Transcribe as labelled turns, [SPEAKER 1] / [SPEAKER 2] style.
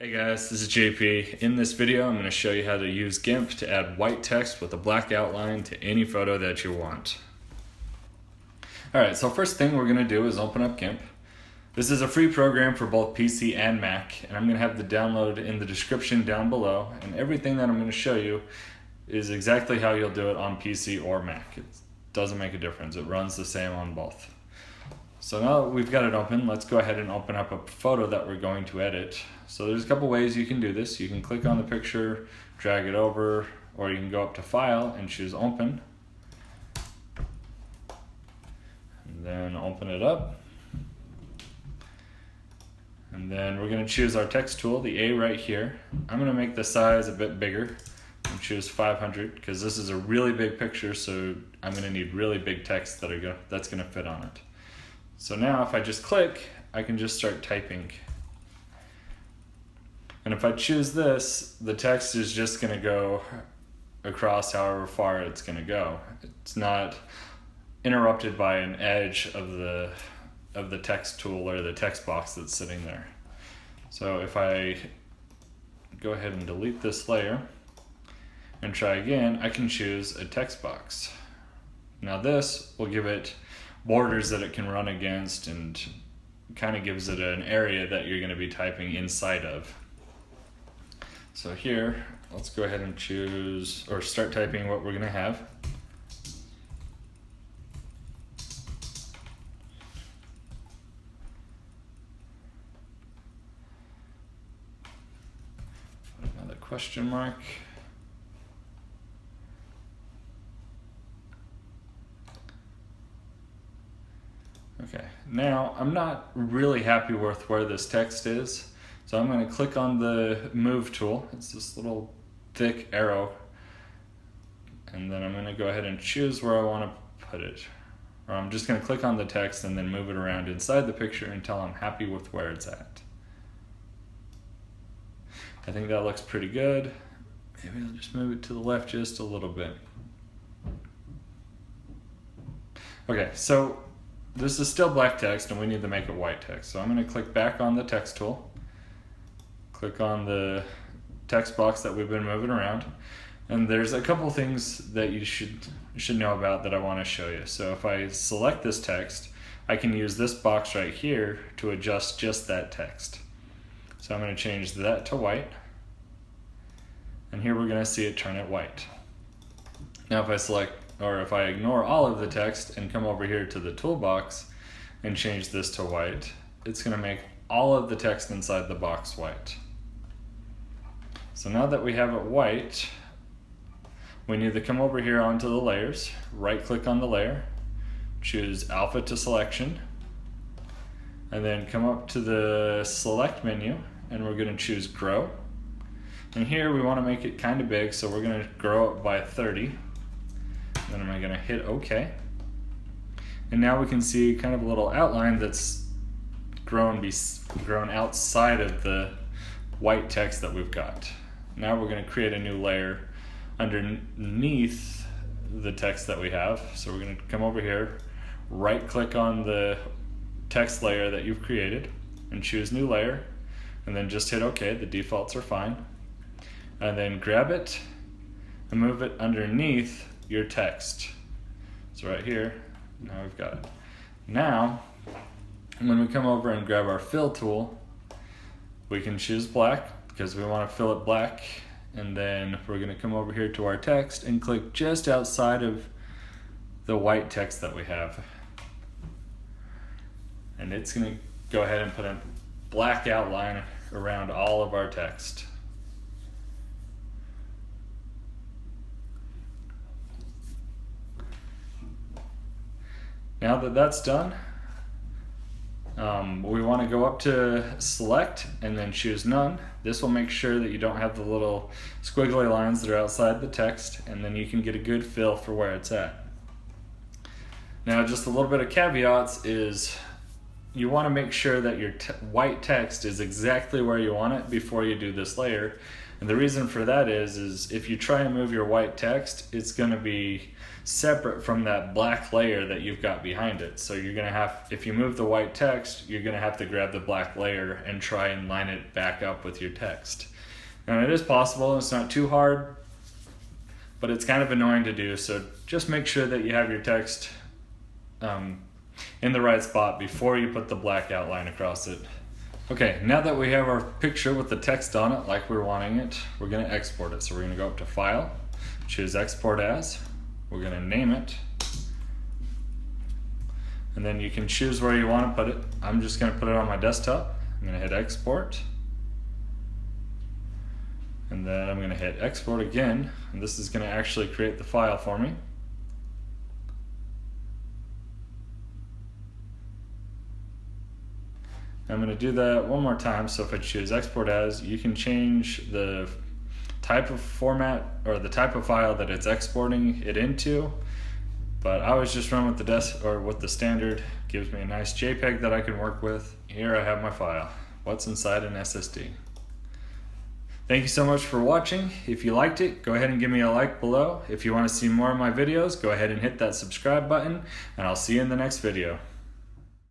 [SPEAKER 1] Hey guys, this is JP. In this video, I'm going to show you how to use GIMP to add white text with a black outline to any photo that you want. Alright, so first thing we're going to do is open up GIMP. This is a free program for both PC and Mac, and I'm going to have the download in the description down below, and everything that I'm going to show you is exactly how you'll do it on PC or Mac. It doesn't make a difference. It runs the same on both. So now that we've got it open, let's go ahead and open up a photo that we're going to edit. So there's a couple ways you can do this. You can click on the picture, drag it over, or you can go up to File and choose Open. And then open it up. And then we're going to choose our text tool, the A right here. I'm going to make the size a bit bigger and choose 500 because this is a really big picture, so I'm going to need really big text that's going to fit on it. So now if I just click, I can just start typing. And if I choose this, the text is just going to go across however far it's going to go. It's not interrupted by an edge of the text tool or the text box that's sitting there. So if I go ahead and delete this layer and try again, I can choose a text box. Now this will give it borders that it can run against and kind of gives it an area that you're going to be typing inside of. So here, let's go ahead and choose or start typing what we're going to have. Put another question mark. Okay, now I'm not really happy with where this text is, so I'm going to click on the Move tool. It's this little thick arrow, and then I'm going to go ahead and choose where I want to put it. Or I'm just going to click on the text and then move it around inside the picture until I'm happy with where it's at. I think that looks pretty good. Maybe I'll just move it to the left just a little bit. Okay, so this is still black text and we need to make it white text. So I'm going to click back on the text tool, click on the text box that we've been moving around, and there's a couple things that you should know about that I want to show you. So if I select this text, I can use this box right here to adjust just that text. So I'm going to change that to white, and here we're going to see it turn it white. Now if I ignore all of the text and come over here to the toolbox and change this to white, it's going to make all of the text inside the box white. So now that we have it white, we need to come over here onto the layers, right click on the layer, choose Alpha to Selection, and then come up to the Select menu and we're going to choose Grow. And here we want to make it kind of big, so we're going to grow it by 30. Then I'm going to hit OK. And now we can see kind of a little outline that's grown outside of the white text that we've got. Now we're going to create a new layer underneath the text that we have. So we're going to come over here, right click on the text layer that you've created and choose New Layer, and then just hit OK. The defaults are fine. And then grab it and move it underneath your text. So right here, now we've got it. Now, when we come over and grab our fill tool, we can choose black because we want to fill it black, and then we're going to come over here to our text and click just outside of the white text that we have. And it's going to go ahead and put a black outline around all of our text. Now that that's done, we want to go up to Select and then choose None. This will make sure that you don't have the little squiggly lines that are outside the text, and then you can get a good feel for where it's at. Now just a little bit of caveats is you want to make sure that your white text is exactly where you want it before you do this layer. And the reason for that is if you try and move your white text, it's going to be separate from that black layer that you've got behind it. So you're going to have, if you move the white text, you're going to have to grab the black layer and try and line it back up with your text. And it is possible, it's not too hard, but it's kind of annoying to do. So just make sure that you have your text in the right spot before you put the black outline across it. Okay, now that we have our picture with the text on it like we're wanting it, we're going to export it. So we're going to go up to File, choose Export As, we're going to name it, and then you can choose where you want to put it. I'm just going to put it on my desktop. I'm going to hit Export, and then I'm going to hit Export again, and this is going to actually create the file for me. I'm going to do that one more time. So if I choose Export As, you can change the type of format or the type of file that it's exporting it into. But I always just run with the standard. Gives me a nice JPEG that I can work with. Here I have my file. What's inside an SSD? Thank you so much for watching. If you liked it, go ahead and give me a like below. If you want to see more of my videos, go ahead and hit that subscribe button, and I'll see you in the next video.